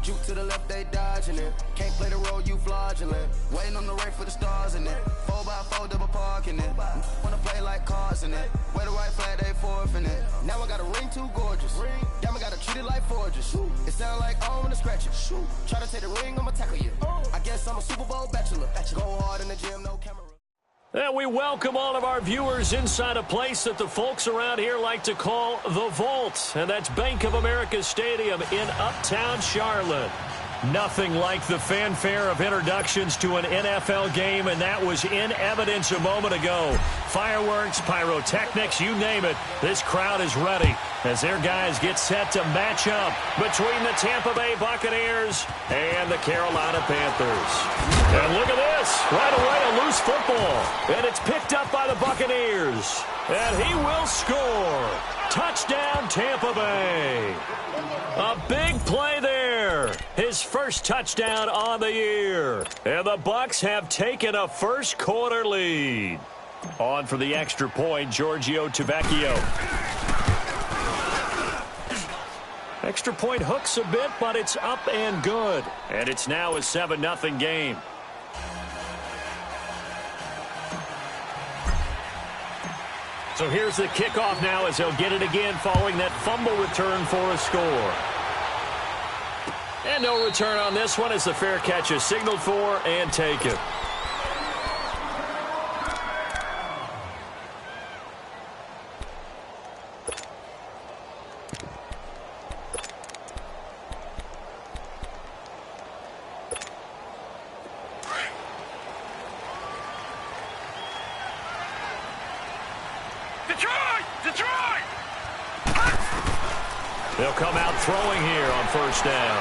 Juke to the left, they dodging it. Can't play the role, you fraudulent. Waiting on the right for the stars in it. 4x4 double parking it. Wanna play like cars in it. Wear the white flag, they forfeiting it. Now I got a ring too gorgeous. Damn, I gotta treat it like forges. It sound like I wanna scratch it. Try to take the ring, I'ma tackle you. I guess I'm a Super Bowl bachelor. Go hard in the gym, no camera. And we welcome all of our viewers inside a place that the folks around here like to call the Vault. And that's Bank of America Stadium in Uptown Charlotte. Nothing like the fanfare of introductions to an NFL game, and that was in evidence a moment ago. Fireworks, pyrotechnics, you name it. This crowd is ready as their guys get set to match up between the Tampa Bay Buccaneers and the Carolina Panthers. And look at this. Right away, a loose football. And it's picked up by the Buccaneers. And he will score. Touchdown, Tampa Bay. A big play there. His first touchdown on the year. And the Bucs have taken a first quarter lead. On for the extra point, Giorgio Tavecchio. Extra point hooks a bit, but it's up and good. And it's now a 7-0 game. So here's the kickoff now as they'll get it again following that fumble return for a score. And no return on this one as the fair catch is signaled for and taken. They'll come out throwing here on first down.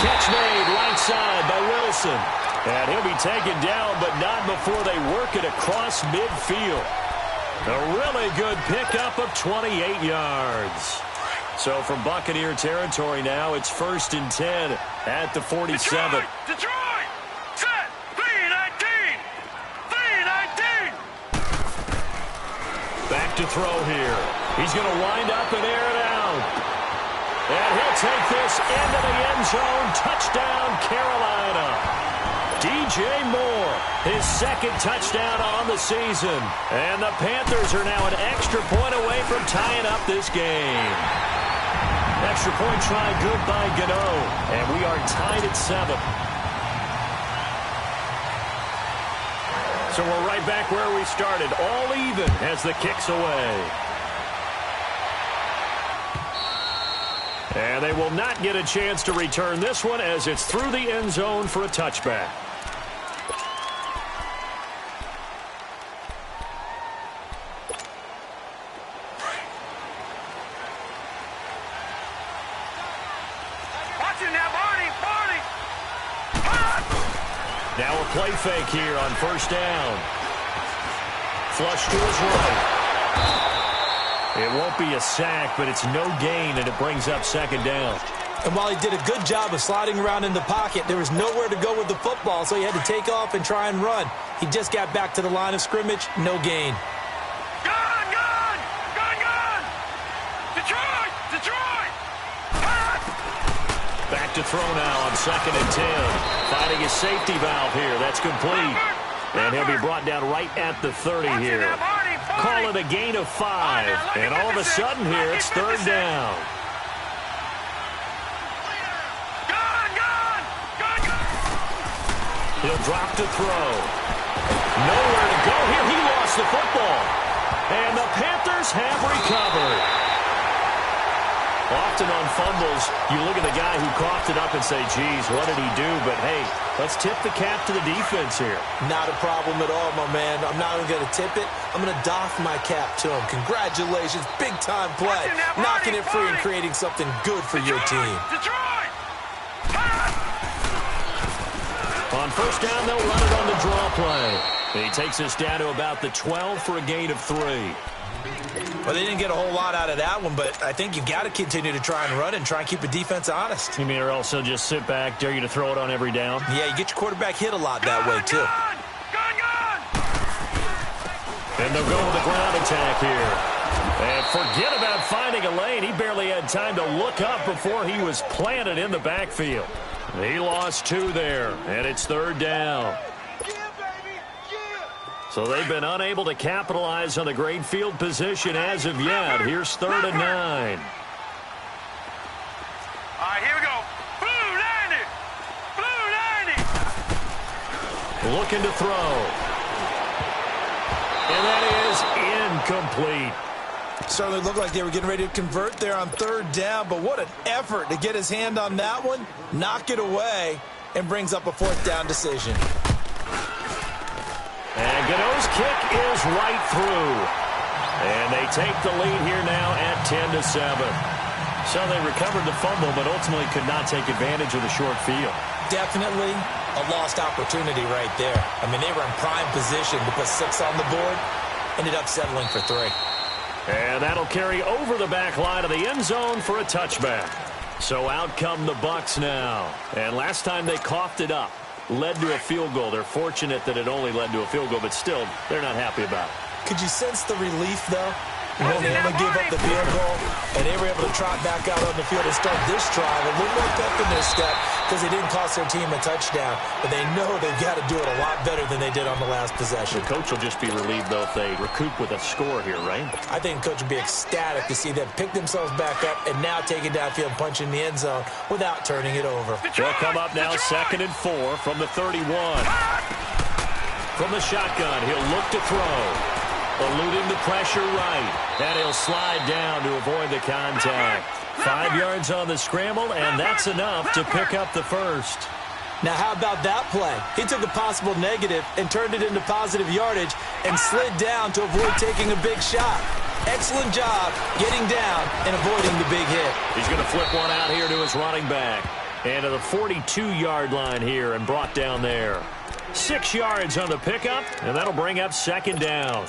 Catch made right side by Wilson. And he'll be taken down, but not before they work it across midfield. A really good pickup of 28 yards. So from Buccaneer territory now, it's 1st and 10 at the 47. Detroit! Set! 3-19! 3-19! Back to throw here. He's going to wind up and air it out. And he'll take this into the end zone. Touchdown, Carolina. DJ Moore, his second touchdown on the season. And the Panthers are now an extra point away from tying up this game. Extra point try good by Gano. And we are tied at 7. So we're right back where we started. All even as the kick's away. And they will not get a chance to return this one as it's through the end zone for a touchback. Watching now, Barney! Now a play fake here on first down. Flush to his right. It won't be a sack, but it's no gain, and it brings up second down. And while he did a good job of sliding around in the pocket, there was nowhere to go with the football, so he had to take off and try and run. He just got back to the line of scrimmage, no gain. Gun! Detroit! Back to throw now on 2nd and 10. Finding his safety valve here. That's complete. And he'll be brought down right at the 30 here. Call it a gain of 5. And all of a sudden here, it's 3rd down. He'll drop to throw. Nowhere to go here. He lost the football. And the Panthers have recovered. Often on fumbles, you look at the guy who coughed it up and say, geez, what did he do? But, hey, let's tip the cap to the defense here. Not a problem at all, my man. I'm not even going to tip it. I'm going to doff my cap to him. Congratulations. Big-time play. Knocking it free and creating something good for your team. On first down, they'll run it on the draw play. And he takes us down to about the 12 for a gain of 3. Well, they didn't get a whole lot out of that one, but I think you've got to continue to try and run and try and keep the defense honest. You mean or else they'll just sit back, dare you to throw it on every down? Yeah, you get your quarterback hit a lot that way, too. And they'll go with the ground attack here. And forget about finding a lane. He barely had time to look up before he was planted in the backfield. He lost 2 there, and it's 3rd down. So they've been unable to capitalize on the great field position as of yet. Here's 3rd and 9. All right, here we go. Blue 90. Blue 90. Looking to throw. And that is incomplete. Certainly looked like they were getting ready to convert there on 3rd down, but what an effort to get his hand on that one, knock it away, and brings up a 4th down decision. And Gano's kick is right through. And they take the lead here now at 10-7. So they recovered the fumble, but ultimately could not take advantage of the short field. Definitely a lost opportunity right there. I mean, they were in prime position to put 6 on the board, ended up settling for 3. And that'll carry over the back line of the end zone for a touchback. So out come the Bucs now. And last time they coughed it up, led to a field goal. They're fortunate that it only led to a field goal, but still, they're not happy about it. Could you sense the relief, though? When they only gave up the field goal, and they were able to trot back out on the field and start this drive a little more pep in their step because they didn't cost their team a touchdown. But they know they've got to do it a lot better than they did on the last possession. The coach will just be relieved, though, if they recoup with a score here, right? I think the coach will be ecstatic to see them pick themselves back up and now take it downfield, punch in the end zone without turning it over. They'll come up now 2nd and 4 from the 31. From the shotgun, he'll look to throw. Eluding the pressure right. And he'll slide down to avoid the contact. 5 yards on the scramble, and that's enough to pick up the first. Now, how about that play? He took a possible negative and turned it into positive yardage and slid down to avoid taking a big shot. Excellent job getting down and avoiding the big hit. He's going to flip one out here to his running back. And to the 42-yard line here and brought down there. 6 yards on the pickup, and that'll bring up 2nd down.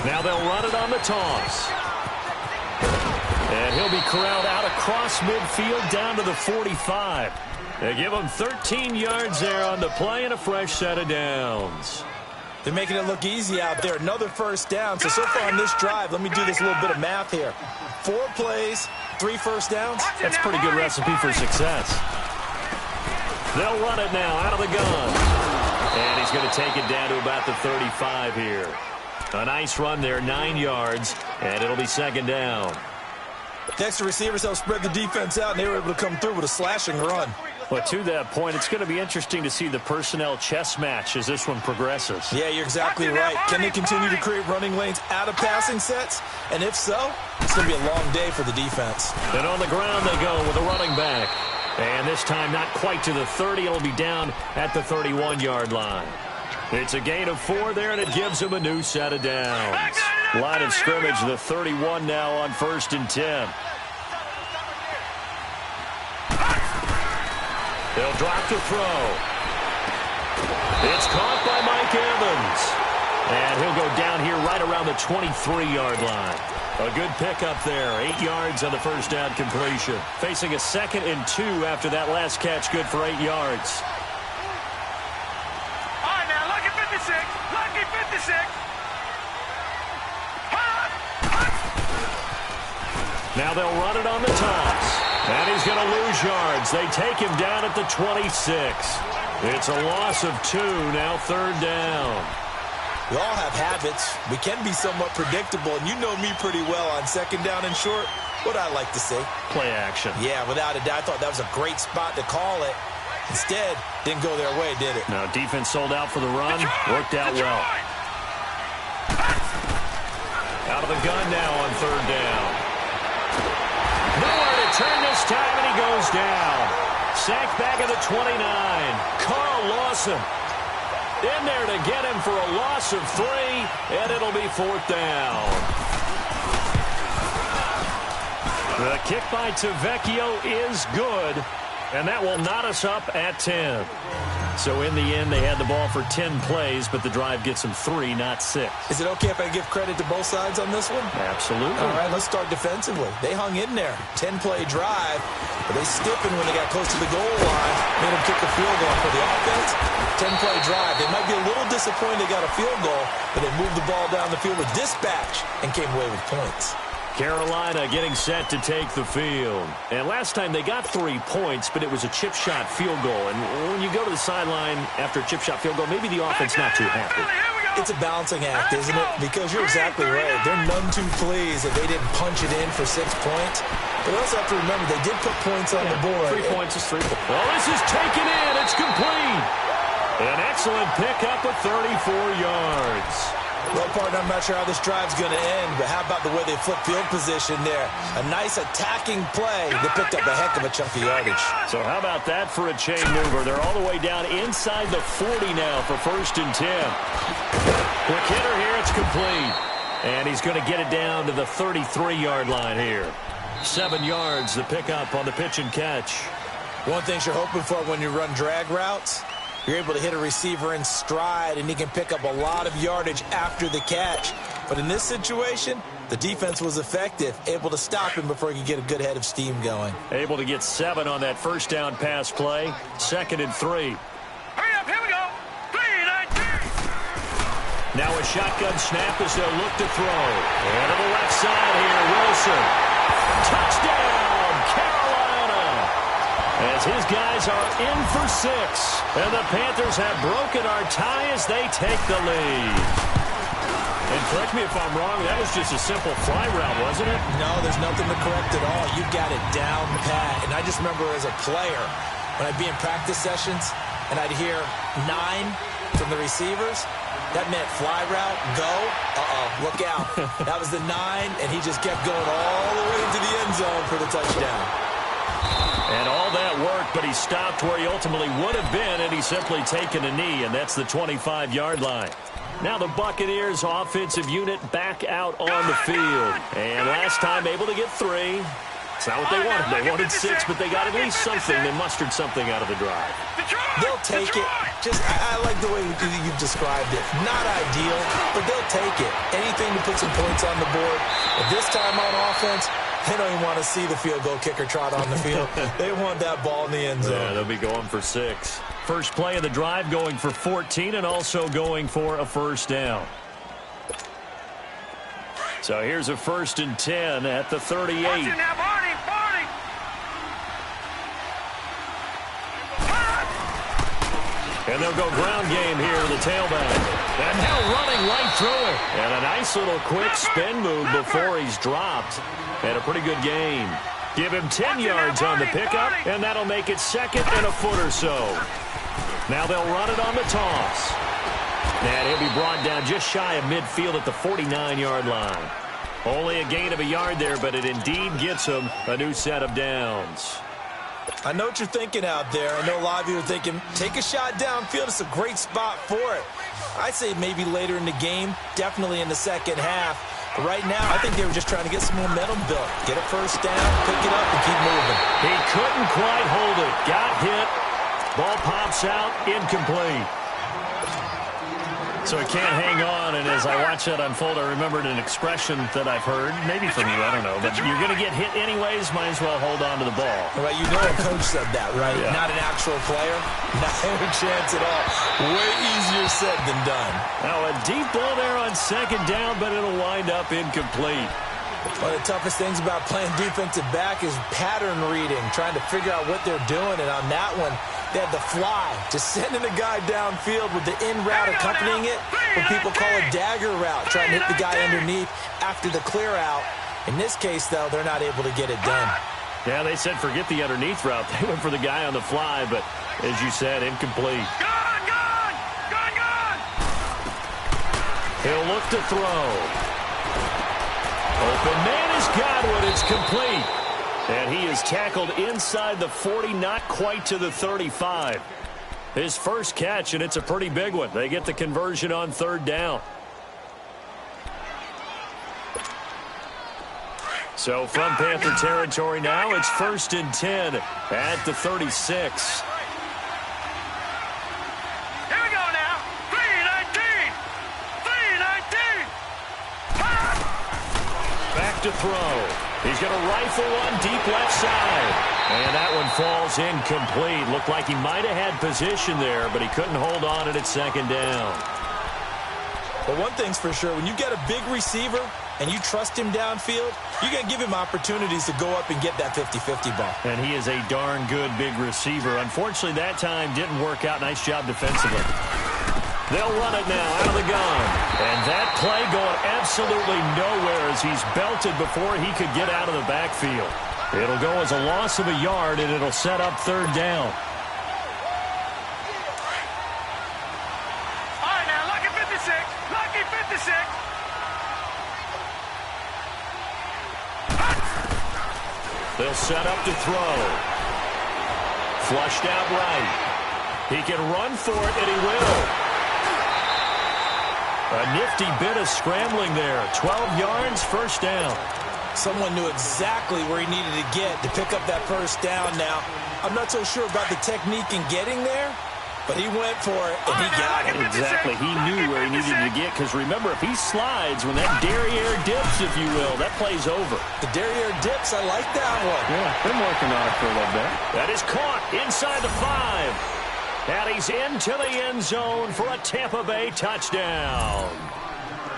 Now they'll run it on the toss. And he'll be corralled out across midfield down to the 45. They give him 13 yards there on the play and a fresh set of downs. They're making it look easy out there. Another 1st down. So far on this drive, let me do this little bit of math here. 4 plays, 3 first downs. That's a pretty good recipe for success. They'll run it now out of the gun. And he's going to take it down to about the 35 here. A nice run there, 9 yards, and it'll be 2nd down. Next, the receivers help spread the defense out, and they were able to come through with a slashing run. Well, to that point, it's going to be interesting to see the personnel chess match as this one progresses. Yeah, you're exactly right. Can they continue to create running lanes out of passing sets? And if so, it's going to be a long day for the defense. And on the ground they go with a running back. And this time not quite to the 30. It'll be down at the 31-yard line. It's a gain of 4 there, and it gives him a new set of downs. Line of scrimmage, the 31 now on 1st and 10. They'll drop to throw. It's caught by Mike Evans. And he'll go down here right around the 23-yard line. A good pickup there. 8 yards on the first down completion. Facing a 2nd and 2 after that last catch, good for 8 yards. All right, now, lucky 56. Lucky 56. Now they'll run it on the toss. And he's going to lose yards. They take him down at the 26. It's a loss of 2, now 3rd down. We all have habits. We can be somewhat predictable, and you know me pretty well on 2nd down and short. What I like to see. Play action. Yeah, without a doubt. I thought that was a great spot to call it. Instead, didn't go their way, did it? No, defense sold out for the run. Worked out well. Out of the gun now on 3rd down. Nowhere to turn this time, and he goes down. Sacked back at the 29. Carl Lawson in there to get him for a loss of 3, and it'll be 4th down. The kick by Tavecchio is good, and that will knot us up at 10. So in the end, they had the ball for 10 plays, but the drive gets them 3, not 6. Is it okay if I give credit to both sides on this one? Absolutely. All right, let's start defensively. They hung in there. 10-play drive, but they stiffened when they got close to the goal line, made them kick a field goal. For the offense, 10-play drive. They might be a little disappointed they got a field goal, but they moved the ball down the field with dispatch and came away with points. Carolina getting set to take the field. And last time they got 3 points, but it was a chip shot field goal. And when you go to the sideline after a chip shot field goal, maybe the offense not too happy. It's a balancing act, isn't it? Because you're exactly right. They're none too pleased that they didn't punch it in for 6 points. But also have to remember, they did put points on the board. 3 points is 3 points. Well, this is taken in. It's complete. An excellent pickup of 34 yards. Well, partner, I'm not sure how this drive's going to end, but how about the way they flip field position there? A nice attacking play that picked up a heck of a chunk of yardage. So how about that for a chain mover? They're all the way down inside the 40 now for 1st and 10. Quick hitter here, it's complete. And he's going to get it down to the 33-yard line here. 7 yards, the pickup on the pitch and catch. One thing you're hoping for when you run drag routes, you're able to hit a receiver in stride, and he can pick up a lot of yardage after the catch. But in this situation, the defense was effective, able to stop him before he could get a good head of steam going. Able to get 7 on that first down pass play. 2nd and 3. Hurry up, here we go. 3, 9, 3. Now a shotgun snap as they'll look to throw. And to the left side here, Wilson. Touchdown, Carolina! As his guys are in for 6. And the Panthers have broken our tie as they take the lead. And correct me if I'm wrong, that was just a simple fly route, wasn't it? No, there's nothing to correct at all. You got it down pat. And I just remember as a player, when I'd be in practice sessions, and I'd hear 9 from the receivers, that meant fly route, go, look out. That was the 9, and he just kept going all the way into the end zone for the touchdown. And all that worked, but he stopped where he ultimately would have been, and he's simply taken a knee, and that's the 25-yard line. Now the Buccaneers offensive unit back out on the field. And last time able to get 3. It's not what they wanted. They wanted 6, but they got at least something. They mustered something out of the drive. They'll take it. Just, I like the way you've described it. Not ideal, but they'll take it. Anything to put some points on the board. But this time on offense, they don't even want to see the field goal kicker trot on the field. They want that ball in the end zone. Yeah, they'll be going for 6. First play of the drive going for 14 and also going for a first down. So here's a 1st and 10 at the 38. Watch it now, Barney. And they'll go ground game here to the tailback. And now running right through it. And a nice little quick spin move before he's dropped. And a pretty good gain. Give him 10 yards on the pickup, and that'll make it 2nd and a foot or so. Now they'll run it on the toss. And he'll be brought down just shy of midfield at the 49-yard line. Only a gain of a yard there, but it indeed gets him a new set of downs. I know what you're thinking out there. I know a lot of you are thinking, take a shot downfield. It's a great spot for it. I'd say maybe later in the game, definitely in the second half. But right now, I think they were just trying to get some momentum built. Get a first down, pick it up, and keep moving. He couldn't quite hold it. Got hit. Ball pops out, incomplete. So he can't hang on, and as I watch that unfold, I remembered an expression that I've heard, maybe from you, I don't know, but you're going to get hit anyways, might as well hold on to the ball. Right, you know a coach said that, right? Yeah. Not an actual player. Not a chance at all. Way easier said than done. Now a deep ball there on 2nd down, but it'll wind up incomplete. One of the toughest things about playing defensive back is pattern reading, trying to figure out what they're doing, and on that one, they had the fly, just sending a guy downfield with the in route accompanying it, what people call a dagger route, trying to hit the guy underneath after the clear out. In this case, though, they're not able to get it done. Yeah, they said forget the underneath route. They went for the guy on the fly, but as you said, incomplete. Gone! He'll look to throw. Open man is Godwin. It's complete. And he is tackled inside the 40, not quite to the 35. His first catch, and it's a pretty big one. They get the conversion on 3rd down. So from Panther territory now, it's 1st and 10 at the 36. to throw. He's going to rifle one deep left side. And that one falls incomplete. Looked like he might have had position there, but he couldn't hold on at second down. But one thing's for sure, when you get a big receiver and you trust him downfield, you're going to give him opportunities to go up and get that 50-50 ball. And he is a darn good big receiver. Unfortunately, that time didn't work out. Nice job defensively. They'll run it now out of the gun. And that play going absolutely nowhere as he's belted before he could get out of the backfield. It'll go as a loss of a yard, and it'll set up third down. All right, now, lucky 56. Lucky 56. They'll set up to throw. Flushed out right. He can run for it, and he will. A nifty bit of scrambling there. 12 yards, first down. Someone knew exactly where he needed to get to pick up that first down now. I'm not so sure about the technique in getting there, but he went for it, and he got it. Exactly. He knew where he needed to get, because remember, if he slides, when that derriere dips, if you will, that play's over. The derriere dips, I like that one. Yeah, been working on it for a little bit. That is caught inside the 5. And he's into the end zone for a Tampa Bay touchdown.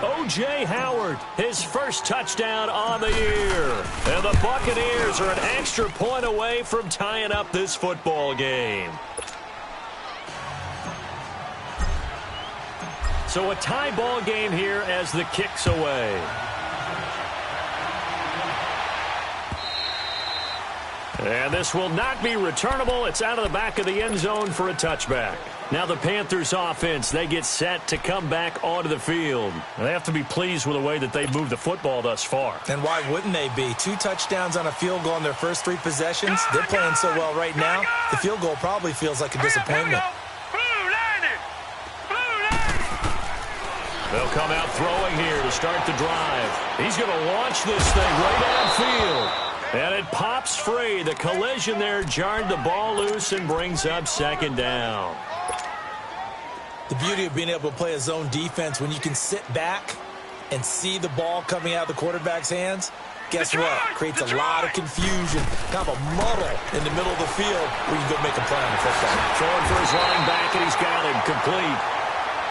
O.J. Howard, his first touchdown on the year. And the Buccaneers are an extra point away from tying up this football game. So a tie ball game here as the kick's away. And this will not be returnable. It's out of the back of the end zone for a touchback. Now the Panthers offense, they get set to come back onto the field. And they have to be pleased with the way that they've moved the football thus far. And why wouldn't they be? 2 touchdowns on a field goal in their first 3 possessions. They're playing so well right now, the field goal probably feels like a disappointment. They'll come out throwing here to start the drive. He's going to launch this thing right downfield. And it pops free. The collision there jarred the ball loose and brings up second down. The beauty of being able to play a zone defense when you can sit back and see the ball coming out of the quarterback's hands, guess what? Creates a lot of confusion, kind of a muddle in the middle of the field where you can go make a play on the football. Throwing for his running back, and he's got him complete.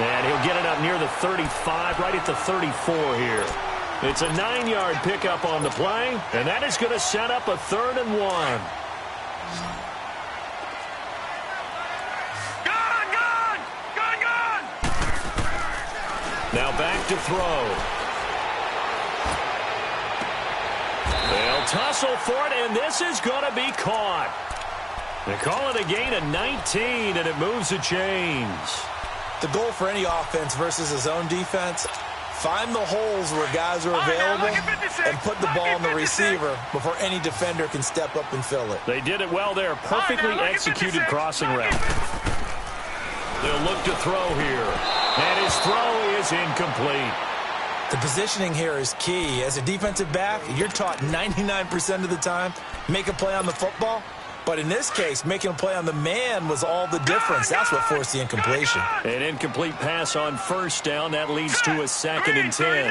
And he'll get it up near the 35, right at the 34 here. It's a 9-yard pickup on the play, and that is going to set up a 3rd and 1. Gone! Now back to throw. They'll tussle for it, and this is going to be caught. They call it a gain of 19, and it moves the chains. The goal for any offense versus a zone defense, find the holes where guys are available and put the ball on the receiver before any defender can step up and fill it. They did it well there. Perfectly executed crossing route. They'll look to throw here. And his throw is incomplete. The positioning here is key. As a defensive back, you're taught 99% of the time, make a play on the football. But in this case, making a play on the man was all the difference. That's what forced the incompletion. An incomplete pass on first down. That leads to a 2nd and 10.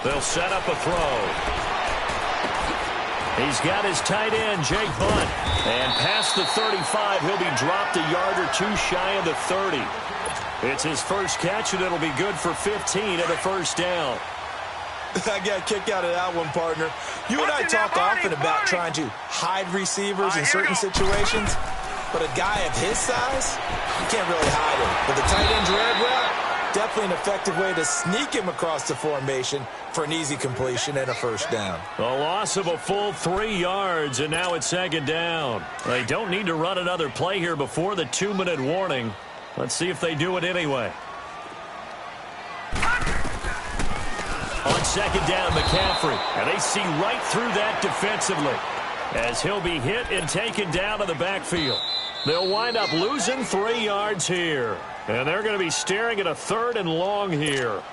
They'll set up a throw. He's got his tight end, Jake Bunt. And past the 35, he'll be dropped a yard or 2 shy of the 30. It's his first catch, and it'll be good for 15 at a first down. I got a kick out of that one, partner. You and I talk often about trying to hide receivers in certain situations, but a guy of his size, you can't really hide him. But the tight end drag route, definitely an effective way to sneak him across the formation for an easy completion and a first down. A loss of a full 3 yards, and now it's 2nd down. They don't need to run another play here before the 2-minute warning. Let's see if they do it anyway. On 2nd down, McCaffrey. And they see right through that defensively as he'll be hit and taken down to the backfield. They'll wind up losing 3 yards here. And they're going to be staring at a 3rd and long here.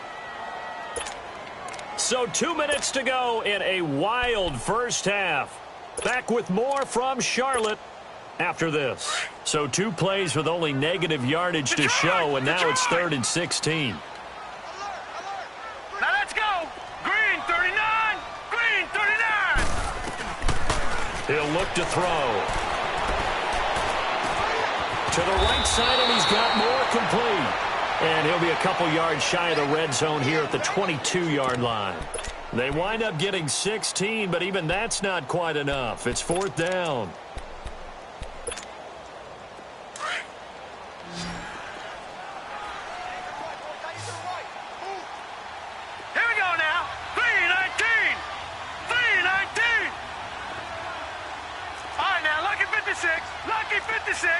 So 2 minutes to go in a wild first half. Back with more from Charlotte after this. So 2 plays with only negative yardage to show, and now it's 3rd and 16. Now let's go. He'll look to throw. To the right side, and he's got more, complete. And he'll be a couple yards shy of the red zone here at the 22-yard line. They wind up getting 16, but even that's not quite enough. It's 4th down. Here we go now. 3-19. 3-19. All right, now, lucky 56. Lucky 56.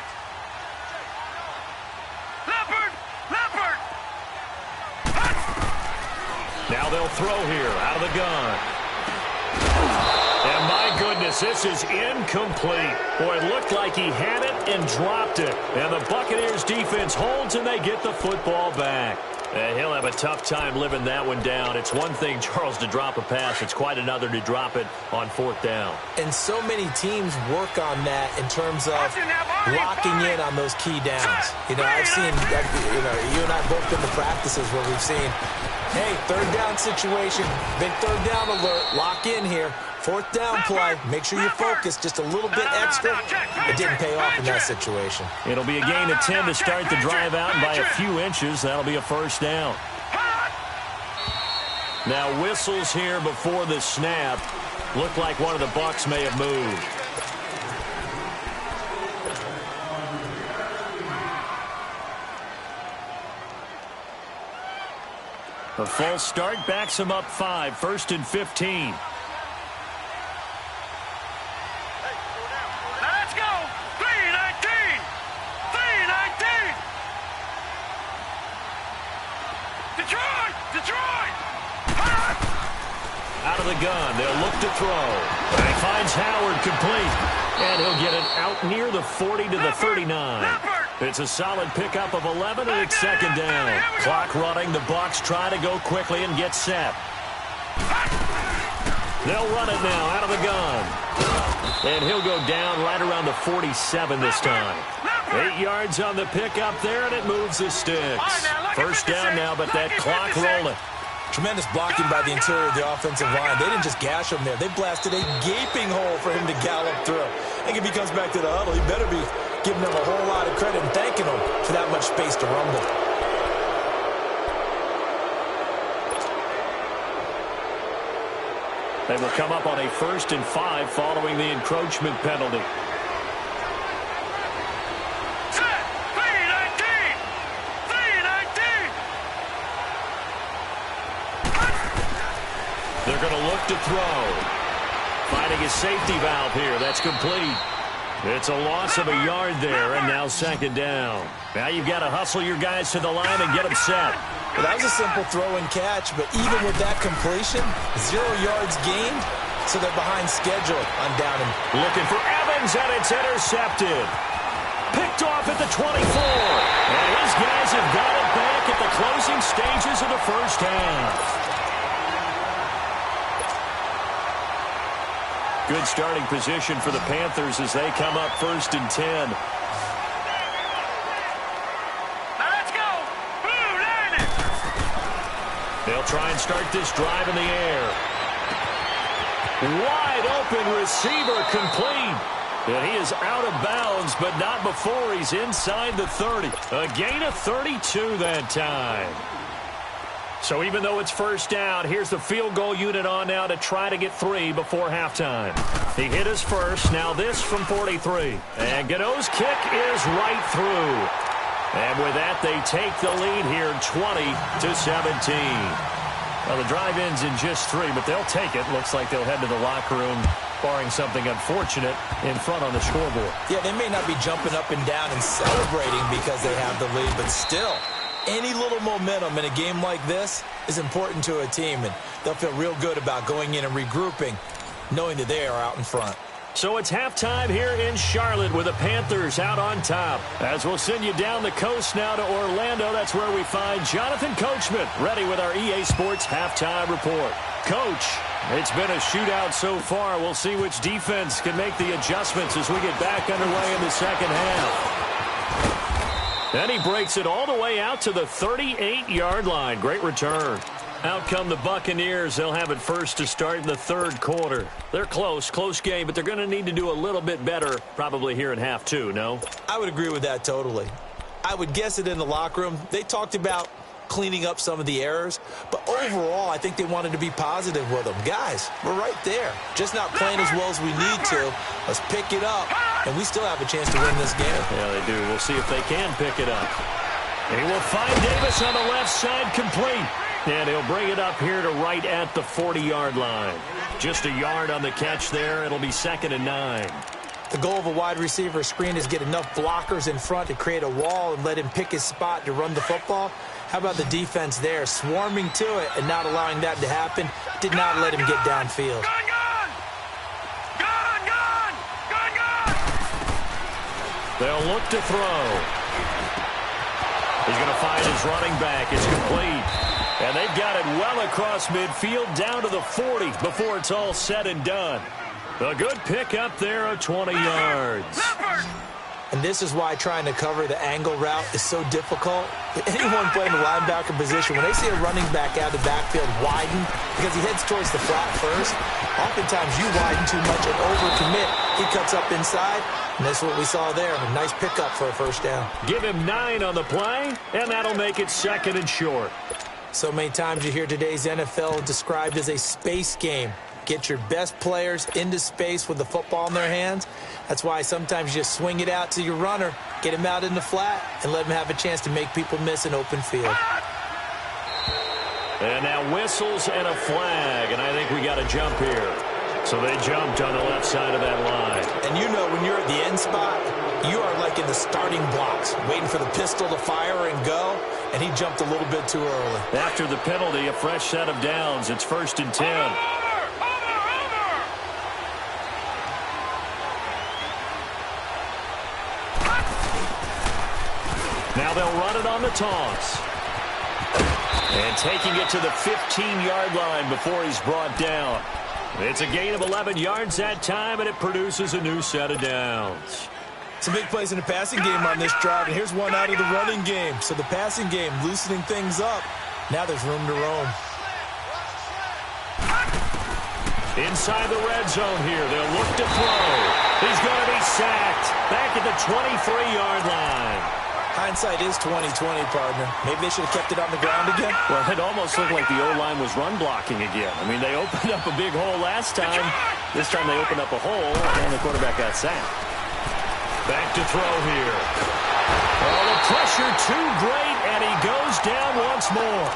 Leopard. Leopard. Now they'll throw here out of the gun. And my goodness, this is incomplete. Boy, it looked like he had it and dropped it. And the Buccaneers defense holds and they get the football back. And he'll have a tough time living that one down. It's one thing, Charles, to drop a pass. It's quite another to drop it on 4th down. And so many teams work on that in terms of locking in on those key downs. You know, I've seen, you and I both been to practices where we've seen, hey, 3rd down situation, big 3rd down alert, lock in here. 4th down play, make sure you focus just a little bit extra. It didn't pay off in that situation. It'll be a gain of 10 to start the drive out, and by a few inches, that'll be a 1st down. Now whistles here before the snap. Looked like one of the Bucs may have moved. A false start backs him up 5, 1st and 15. Let's go. 3-19. 3-19. Detroit. Detroit. Out of the gun, they'll look to throw. And he finds Howard complete. And he'll get it out near the 40 to the 39. It's a solid pickup of 11, and it's 2nd down. Clock running. The Bucs try to go quickly and get set. They'll run it now out of the gun. And he'll go down right around the 47 this time. 8 yards on the pickup there, and it moves the sticks. 1st down now, but that clock rolling. Tremendous blocking by the interior of the offensive line. They didn't just gash him there. They blasted a gaping hole for him to gallop through. I think if he comes back to the huddle, he better be giving them a whole lot of credit and thanking them for that much space to rumble. They will come up on a 1st and 5 following the encroachment penalty. Set. 3-19. 3-19. They're going to look to throw. Finding a safety valve here. That's complete. It's a loss of a yard there, and now 2nd down. Now you've got to hustle your guys to the line and get them set. Well, that was a simple throw and catch, but even with that completion, 0 yards gained, so they're behind schedule on down and looking for Evans, and it's intercepted. Picked off at the 24. And his guys have got it back at the closing stages of the 1st half. Good starting position for the Panthers as they come up 1st and 10. Let's go. Blue Niners. They'll try and start this drive in the air. Wide open receiver complete. And he is out of bounds, but not before he's inside the 30. A gain of 32 that time. So even though it's 1st down, here's the field goal unit on now to try to get 3 before halftime. He hit his first. Now this from 43. And Gano's kick is right through. And with that, they take the lead here 20-17. Well, the drive ends in just 3, but they'll take it. Looks like they'll head to the locker room, barring something unfortunate, in front on the scoreboard. Yeah, they may not be jumping up and down and celebrating because they have the lead, but still, any little momentum in a game like this is important to a team, and they'll feel real good about going in and regrouping, knowing that they are out in front. So it's halftime here in Charlotte with the Panthers out on top. As we'll send you down the coast now to Orlando, that's where we find Jonathan Coachman ready with our EA Sports Halftime Report. Coach, it's been a shootout so far. We'll see which defense can make the adjustments as we get back underway in the 2nd half. Then he breaks it all the way out to the 38-yard line. Great return. Out come the Buccaneers. They'll have it first to start in the third quarter. They're close game, but they're going to need to do a little bit better probably here in half two, no? I would agree with that totally. I would guess it in the locker room. They talked about cleaning up some of the errors, but overall, I think they wanted to be positive with them. Guys, we're right there. Just not playing as well as we need to. Let's pick it up, and we still have a chance to win this game. Yeah, they do. We'll see if they can pick it up. He will find Davis on the left side complete. And he'll bring it up here to right at the 40-yard line. Just a yard on the catch there. It'll be 2nd and 9. The goal of a wide receiver screen is get enough blockers in front to create a wall and let him pick his spot to run the football. How about the defense there, swarming to it and not allowing that to happen? Did not let him get downfield. They'll look to throw. He's going to find his running back. It's complete. And they've got it well across midfield down to the 40 before it's all said and done. A good pickup there of 20 yards. And this is why trying to cover the angle route is so difficult. Anyone playing the linebacker position, when they see a running back out of the backfield widen because he heads towards the flat first, oftentimes you widen too much and overcommit. He cuts up inside, and that's what we saw there. A nice pickup for a first down. Give him 9 on the play, and that'll make it 2nd and short. So many times you hear today's NFL described as a space game. Get your best players into space with the football in their hands. That's why sometimes you just swing it out to your runner, get him out in the flat, and let him have a chance to make people miss an open field. And now whistles and a flag, and I think we got a jump here. So they jumped on the left side of that line. And you know when you're at the end spot, you are like in the starting blocks, waiting for the pistol to fire and go, and he jumped a little bit too early. After the penalty, a fresh set of downs. It's 1st and 10. Now they'll run it on the toss. And taking it to the 15-yard line before he's brought down. It's a gain of 11 yards that time, and it produces a new set of downs. Some big plays in the passing game on this drive, and here's one out of the running game. So the passing game loosening things up. Now there's room to roam. Inside the red zone here, they'll look to throw. He's going to be sacked back at the 23-yard line. Hindsight is 20/20, partner. Maybe they should have kept it on the ground again. Well, it almost looked like the O-line was run blocking again. I mean, they opened up a big hole last time. This time they opened up a hole, and the quarterback got sacked. Back to throw here. Oh, the pressure too great, and he goes down once more.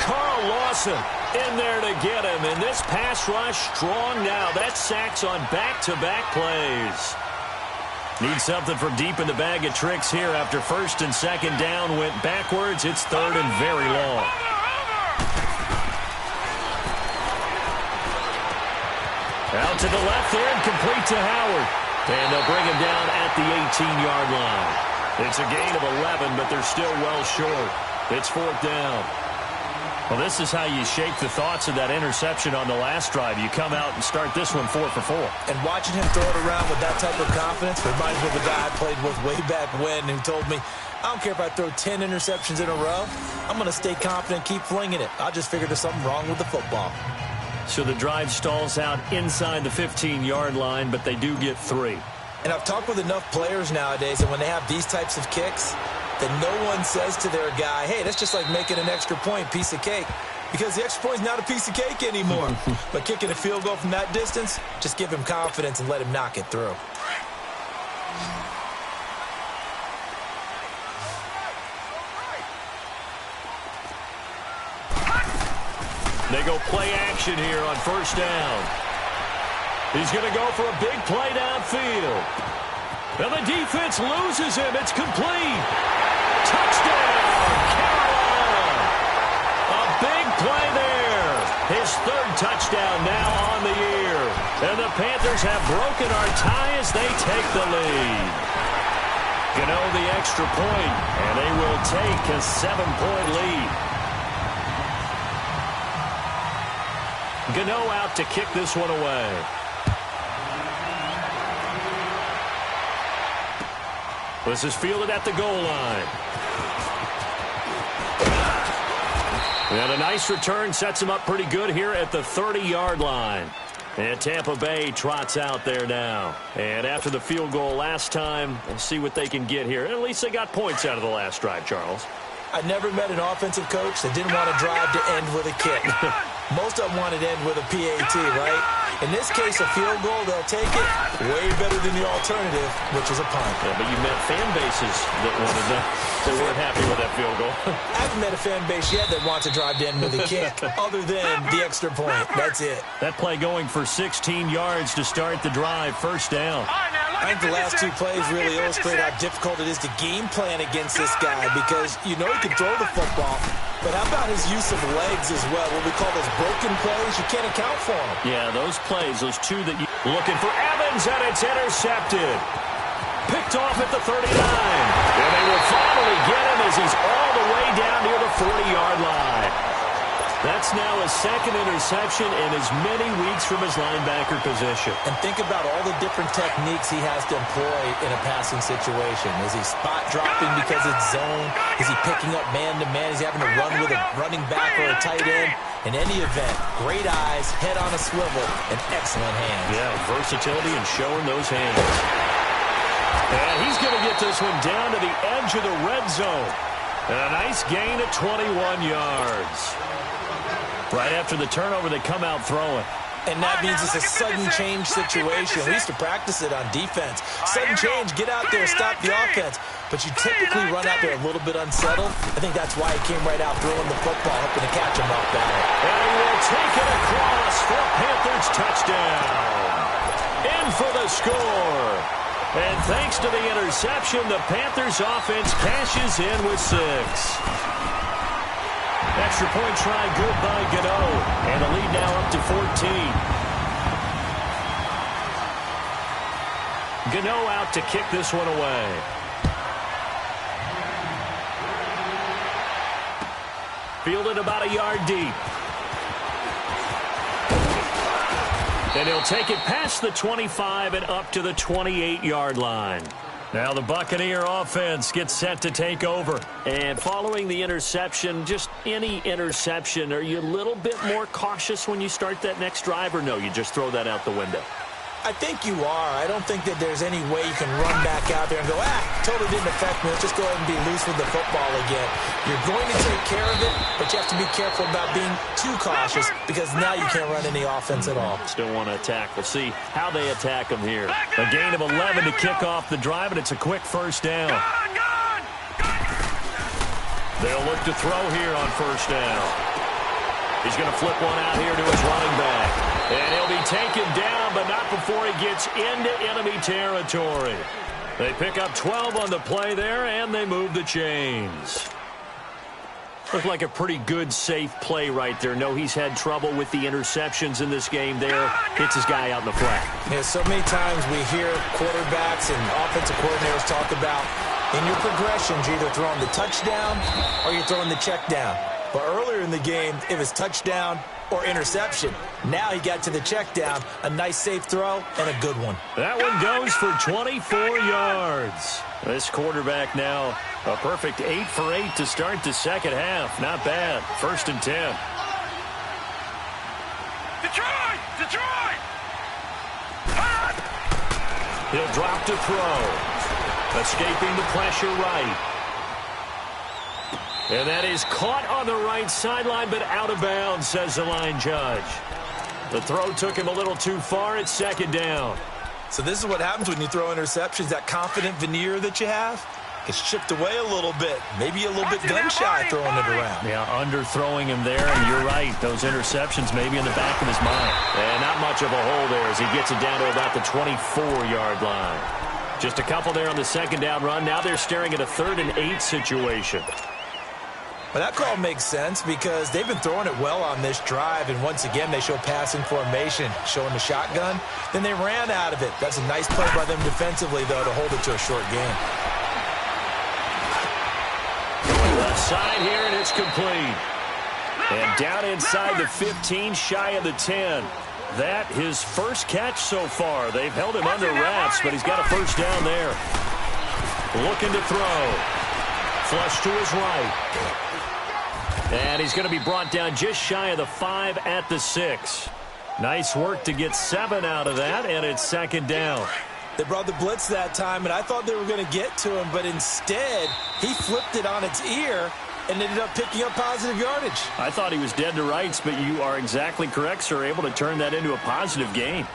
Carl Lawson in there to get him, and this pass rush strong now. That's sacks on back-to-back plays. Need something from deep in the bag of tricks here after 1st and 2nd down went backwards. It's 3rd and very long. Out to the left there and complete to Howard. And they'll bring him down at the 18-yard line. It's a gain of 11, but they're still well short. It's 4th down. Well, this is how you shape the thoughts of that interception on the last drive. You come out and start this one 4 for 4. And watching him throw it around with that type of confidence reminds me of a guy I played with way back when who told me, I don't care if I throw 10 interceptions in a row. I'm going to stay confident, keep flinging it. I just figured there's something wrong with the football. So the drive stalls out inside the 15-yard line, but they do get 3. And I've talked with enough players nowadays that when they have these types of kicks, that no one says to their guy, hey, that's just like making an extra point, piece of cake. Because the extra point is not a piece of cake anymore. But kicking a field goal from that distance, just give him confidence and let him knock it through. They go play action here on 1st down. He's going to go for a big play downfield. And the defense loses him. It's complete. Touchdown, Carolina. A big play there. His 3rd touchdown now on the year. And the Panthers have broken our tie as they take the lead. Gano the extra point, and they will take a 7-point lead. Gano out to kick this one away. This is fielded at the goal line. And a nice return sets him up pretty good here at the 30-yard line. And Tampa Bay trots out there now. And after the field goal last time, we'll see what they can get here. At least they got points out of the last drive, Charles. I never met an offensive coach that didn't want to drive to end with a kick. Most of them wanted to end with a PAT, right? In this case, a field goal, they'll take it way better than the alternative, which is a punt. Yeah, but you met fan bases that wanted that. They weren't happy with that field goal. I haven't met a fan base yet that wants to drive to end with a kick, other than the extra point. That's it. That play going for 16 yards to start the drive. First down. I think the last two plays really illustrate how difficult it is to game plan against this guy because you know he can throw the football, but how about his use of legs as well? What we call those broken plays, you can't account for them. Yeah, those plays, those two that you... Looking for Evans, and it's intercepted. Picked off at the 39. And they will finally get him as he's all the way down near the 40-yard line. That's now his second interception in as many weeks from his linebacker position. And think about all the different techniques he has to employ in a passing situation. Is he spot dropping because it's zone? Is he picking up man-to-man? Is he having to run with a running back or a tight end? In any event, great eyes, head on a swivel, and excellent hands. Yeah, versatility and showing those hands. And he's going to get this one down to the edge of the red zone. And a nice gain of 21 yards. Right after the turnover, they come out throwing. And that means it's a sudden change situation. We used to practice it on defense. Sudden change, get out there, stop the offense. But you typically run out there a little bit unsettled. I think that's why he came right out throwing the football, hoping to catch him off balance. And he will take it across for Panthers touchdown. In for the score. And thanks to the interception, the Panthers offense cashes in with 6. Extra point try good by Gano. And the lead now up to 14. Gano out to kick this one away. Fielded about a yard deep. And he'll take it past the 25 and up to the 28-yard line. Now the Buccaneer offense gets set to take over. And following the interception, just any interception, are you a little bit more cautious when you start that next drive, or no, you just throw that out the window? I think you are. I don't think that there's any way you can run back out there and go, totally didn't affect me. Let's just go ahead and be loose with the football again. You're going to take care of it, but you have to be careful about being too cautious because now you can't run any offense at all. Still want to attack. We'll see how they attack them here. A gain of 11 to kick off the drive, and it's a quick first down. They'll look to throw here on first down. He's going to flip one out here to his running back. And he'll be taken down, but not before he gets into enemy territory. They pick up 12 on the play there, and they move the chains. Looked like a pretty good, safe play right there. No, he's had trouble with the interceptions in this game there. Hits his guy out in the flat. Yeah, so many times we hear quarterbacks and offensive coordinators talk about in your progressions, you're either throwing the touchdown or you're throwing the check down. But earlier in the game, it was touchdown or interception. Now he got to the check down, a nice safe throw, and a good one. That one goes for 24 yards. This quarterback now a perfect 8 for 8 to start the second half. Not bad. 1st and 10. Detroit! Detroit! He'll drop to throw. Escaping the pressure right. And that is caught on the right sideline, but out of bounds, says the line judge. The throw took him a little too far. It's 2nd down. So this is what happens when you throw interceptions. That confident veneer that you have gets chipped away a little bit. Maybe a little bit gun-shy throwing it around. Yeah, underthrowing him there, and you're right. Those interceptions maybe in the back of his mind. And not much of a hole there as he gets it down to about the 24-yard line. Just a couple there on the 2nd down run. Now they're staring at a 3rd and 8 situation. Well, that call makes sense because they've been throwing it well on this drive, and once again, they show passing formation, showing the shotgun. Then they ran out of it. That's a nice play by them defensively, though, to hold it to a short game. Left side here, and it's complete. And down inside the 15, shy of the 10. That his first catch so far. They've held him under wraps, but he's got a first down there. Looking to throw. Flush to his right. And he's going to be brought down just shy of the 5 at the 6. Nice work to get 7 out of that, and it's second down. They brought the blitz that time, and I thought they were going to get to him, but instead he flipped it on its ear and ended up picking up positive yardage. I thought he was dead to rights, but you are exactly correct, sir. Able to turn that into a positive gain.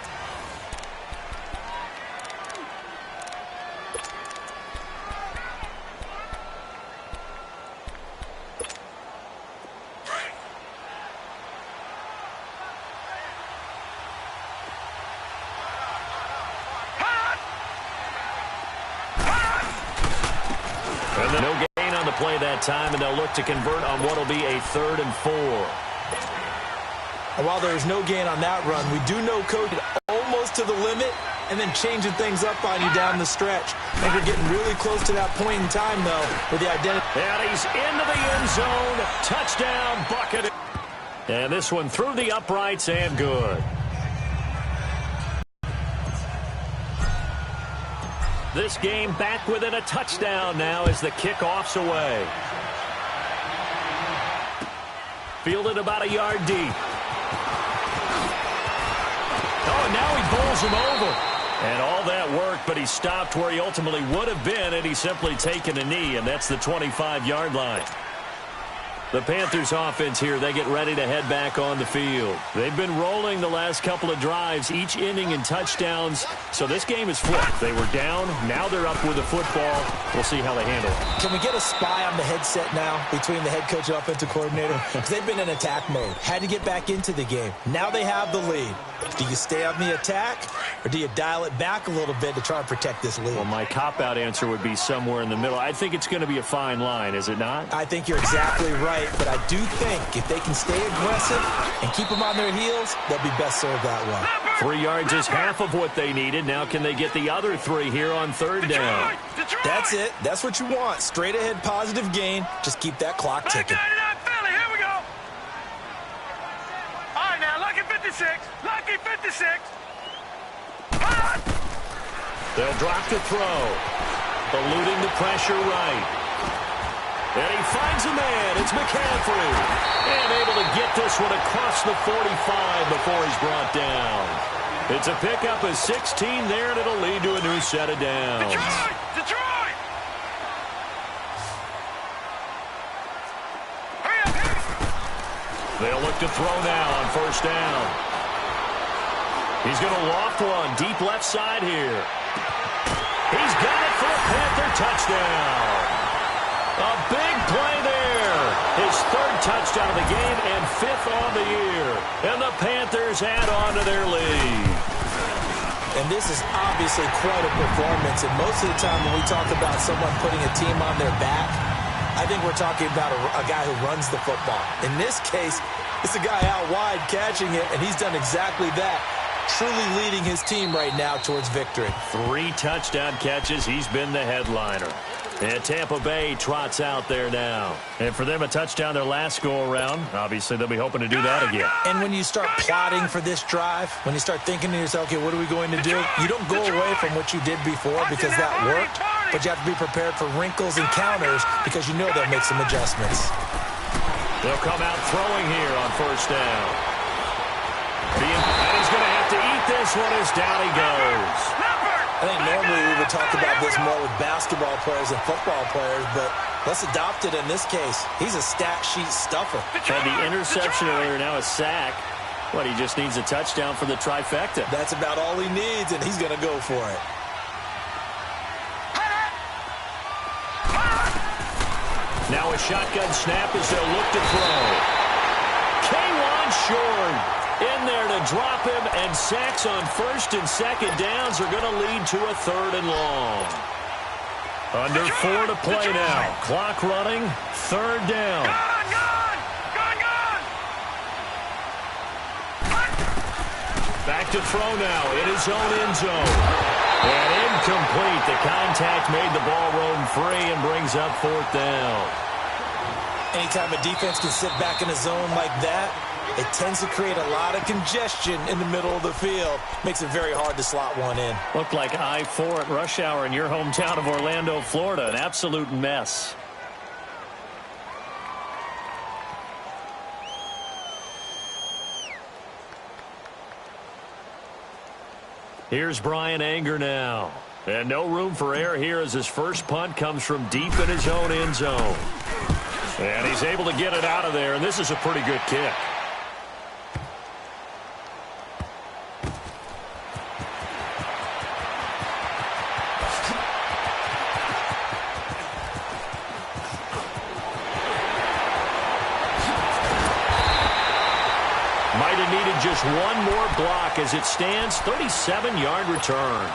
No gain on the play that time, and they'll look to convert on what will be a 3rd and 4. And while there was no gain on that run, we do know Coach almost to the limit and then changing things up on you down the stretch. I think we're getting really close to that point in time, though, with the identity. And he's into the end zone. Touchdown, bucket. And this one through the uprights and good. This game back within a touchdown now as the kickoff's away. Fielded about a yard deep. Oh, and now he bowls him over. And all that work, but he stopped where he ultimately would have been, and he's simply taken a knee, and that's the 25-yard line. The Panthers offense here, they get ready to head back on the field. They've been rolling the last couple of drives, each inning in touchdowns. So this game is flipped. They were down. Now they're up with the football. We'll see how they handle it. Can we get a spy on the headset now between the head coach and offensive coordinator? Because they've been in attack mode. Had to get back into the game. Now they have the lead. Do you stay on the attack, or do you dial it back a little bit to try and protect this lead? Well, my cop-out answer would be somewhere in the middle. I think it's going to be a fine line, is it not? I think you're exactly right, but I do think if they can stay aggressive and keep them on their heels, they'll be best served that way. 3 yards is half of what they needed. Now can they get the other 3 here on 3rd down? That's it. That's what you want. Straight ahead positive gain. Just keep that clock ticking. Here we go. All right, now, lucky 56. Lucky 56. They'll drop to throw. Eluding the pressure right. And he finds a man. It's McCaffrey. And able to get this one across the 45 before he's brought down. It's a pickup of 16 there, and it'll lead to a new set of downs. Detroit! They'll look to throw now on 1st down. He's going to loft one deep left side here. He's got it for a Panther touchdown. A big play there. His 3rd touchdown of the game and 5th on the year. And the Panthers add on to their lead. And this is obviously quite a performance. And most of the time when we talk about someone putting a team on their back, I think we're talking about a guy who runs the football. In this case, it's a guy out wide catching it, and he's done exactly that. Truly leading his team right now towards victory. 3 touchdown catches. He's been the headliner. And Tampa Bay trots out there now. And for them, a touchdown their last go-around. Obviously, they'll be hoping to do that again. And when you start plotting for this drive, when you start thinking to yourself, okay, what are we going to do? You don't go away from what you did before because that worked, but you have to be prepared for wrinkles and counters because you know they'll make some adjustments. They'll come out throwing here on 1st down. And he's going to have to eat this one as down he goes. I think normally we would talk about this more with basketball players and football players, but let's adopt it in this case. He's a stat sheet stuffer. And the interception earlier, now a sack. What, he just needs a touchdown for the trifecta. That's about all he needs, and he's going to go for it. Now a shotgun snap as they'll look to throw. K'Waun Short in there to drop him, and sacks on 1st and 2nd downs are going to lead to a 3rd and long. Under 4 to play now. Clock running, 3rd down. Back to throw now in his own end zone. And incomplete. The contact made the ball roam free and brings up 4th down. Anytime a defense can sit back in a zone like that, it tends to create a lot of congestion in the middle of the field. Makes it very hard to slot one in. Looked like I-4 at rush hour in your hometown of Orlando, Florida. An absolute mess. Here's Brian Anger now. And no room for error here as his first punt comes from deep in his own end zone. And he's able to get it out of there, and this is a pretty good kick. Might have needed just one more block as it stands, 37-yard return.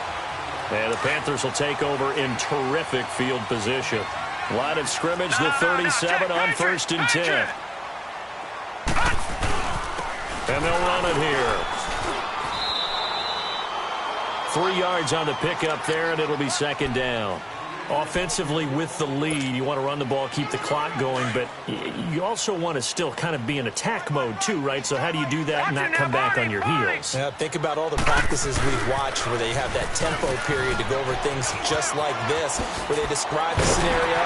And the Panthers will take over in terrific field position. Line of scrimmage, the 37 on 1st and 10. And they'll run it here. 3 yards on the pickup there, and it'll be 2nd down. Offensively with the lead, you want to run the ball, keep the clock going, but you also want to still kind of be in attack mode too, right? So how do you do that and not come back on your heels? Yeah, think about all the practices we've watched where they have that tempo period to go over things just like this, where they describe the scenario,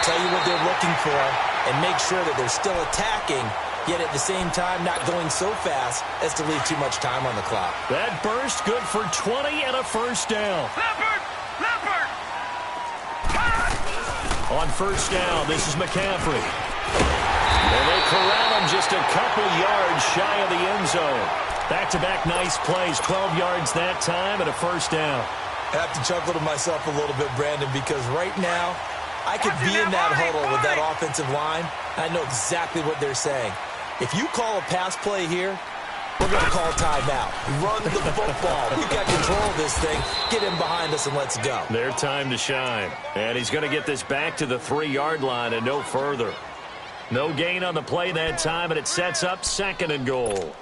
tell you what they're looking for, and make sure that they're still attacking, yet at the same time not going so fast as to leave too much time on the clock. That burst good for 20 and a 1st down. Leopard! On 1st down, this is McCaffrey. And they corral him just a couple yards shy of the end zone. Back-to-back nice plays, 12 yards that time and a 1st down. I have to chuckle to myself a little bit, Brandon, because right now I could be in that huddle with that offensive line. I know exactly what they're saying. If you call a pass play here, we're going to call timeout. Run the football. We've got control of this thing. Get him behind us and let's go. Their time to shine. And he's going to get this back to the 3-yard line and no further. No gain on the play that time, and it sets up 2nd and goal.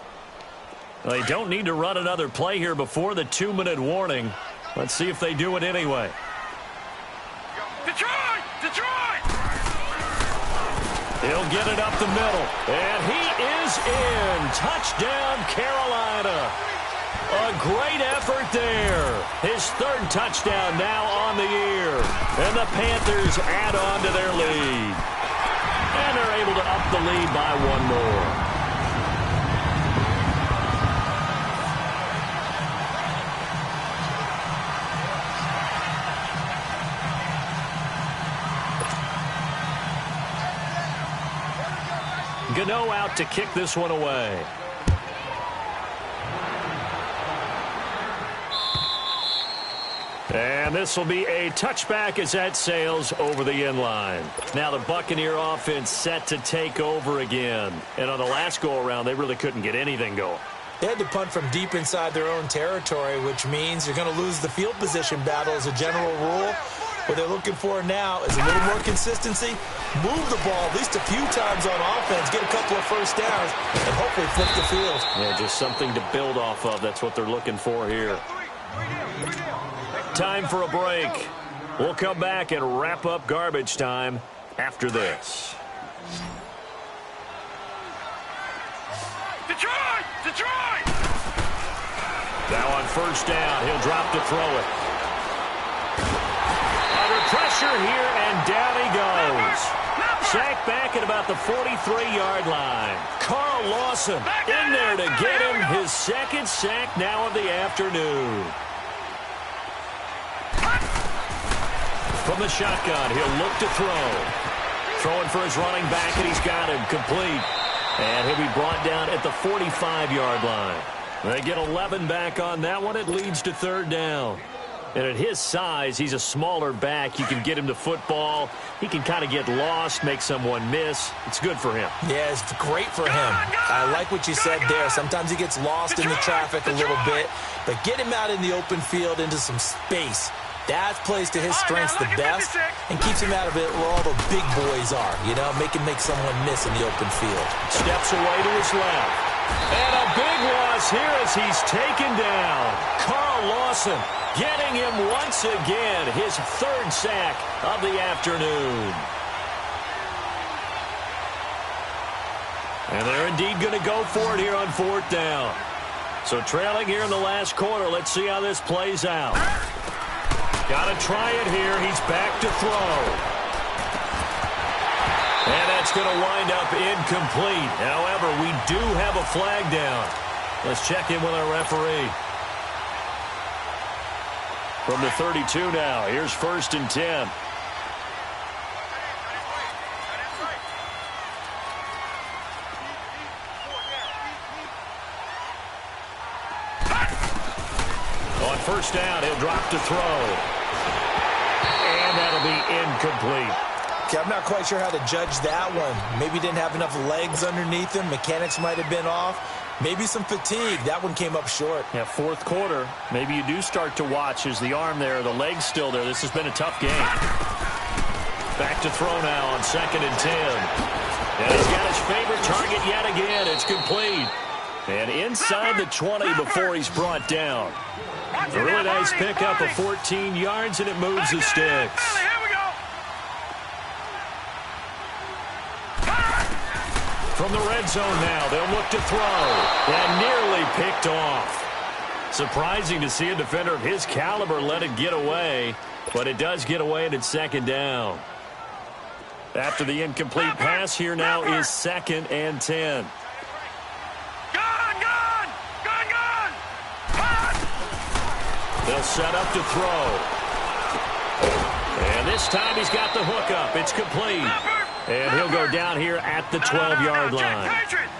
They don't need to run another play here before the 2-minute warning. Let's see if they do it anyway. Detroit! He'll get it up the middle. And he is in. Touchdown, Carolina. A great effort there. His 3rd touchdown now on the year. And the Panthers add on to their lead. And they're able to up the lead by 1 more. Gano out to kick this one away. And this will be a touchback as that sails over the end line. Now the Buccaneer offense set to take over again. And on the last go-around, they really couldn't get anything going. They had to punt from deep inside their own territory, which means you're going to lose the field position battle as a general rule. What they're looking for now is a little more consistency, move the ball at least a few times on offense, get a couple of 1st downs, and hopefully flip the field. Yeah, just something to build off of. That's what they're looking for here. Time for a break. We'll come back and wrap up garbage time after this. Detroit! Now on 1st down, he'll drop to throw it. Under pressure here, and down he goes. Sacked back at about the 43-yard line. Carl Lawson in there to get him his 2nd sack now of the afternoon. From the shotgun, he'll look to throw. Throwing for his running back, and he's got him complete. And he'll be brought down at the 45-yard line. They get 11 back on that one. It leads to 3rd down. And at his size, he's a smaller back. You can get him to football. He can kind of get lost, make someone miss. It's good for him. Yeah, it's great for him. I like what you said there. Sometimes he gets lost in the traffic a little bit. But get him out in the open field into some space. That plays to his strengths the best and keeps him out of it where all the big boys are. You know, make someone miss in the open field. Steps away to his left. And a big loss here as he's taken down. Carl Lawson getting him once again, his 3rd sack of the afternoon. And they're indeed going to go for it here on 4th down. So trailing here in the last quarter. Let's see how this plays out. Got to try it here. He's back to throw. And that's going to wind up incomplete. However, we do have a flag down. Let's check in with our referee. From the 32 now, here's 1st and 10. On 1st down, he'll drop to throw. And that'll be incomplete. Okay, I'm not quite sure how to judge that one. Maybe didn't have enough legs underneath him. Mechanics might have been off. Maybe some fatigue. That one came up short. Yeah, 4th quarter. Maybe you do start to watch as the arm there, the leg's still there. This has been a tough game. Back to throw now on 2nd and 10. And he's got his favorite target yet again. It's complete. And inside the 20 before he's brought down. A really nice pickup of 14 yards, and it moves the sticks. From the red zone now, they'll look to throw. And nearly picked off. Surprising to see a defender of his caliber let it get away, but it does get away, and it's 2nd down. After the incomplete pass, here now is 2nd and 10. They'll set up to throw. And this time he's got the hook up. It's complete. And he'll go down here at the 12-yard line.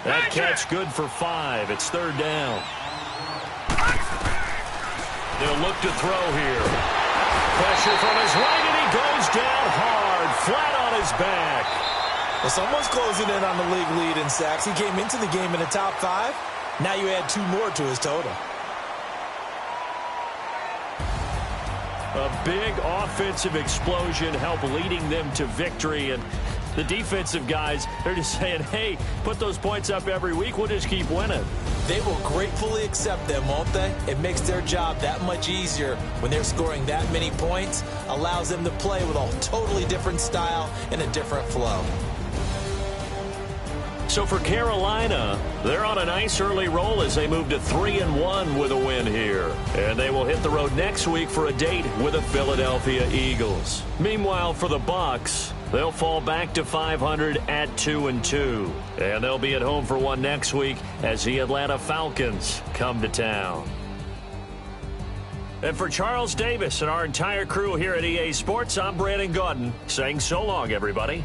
That catch good for 5. It's 3rd down. They'll look to throw here. Pressure from his right, and he goes down hard, flat on his back. Well, someone's closing in on the league lead in sacks. He came into the game in the top 5. Now you add 2 more to his total. A big offensive explosion helped leading them to victory. And the defensive guys, they're just saying, hey, put those points up every week. We'll just keep winning. They will gratefully accept them, won't they? It makes their job that much easier when they're scoring that many points. Allows them to play with a totally different style and a different flow. So for Carolina, they're on a nice early roll as they move to 3-1 with a win here. And they will hit the road next week for a date with the Philadelphia Eagles. Meanwhile, for the Bucs, they'll fall back to 500 at 2-2. And they'll be at home for one next week as the Atlanta Falcons come to town. And for Charles Davis and our entire crew here at EA Sports, I'm Brandon Gaudin saying so long, everybody.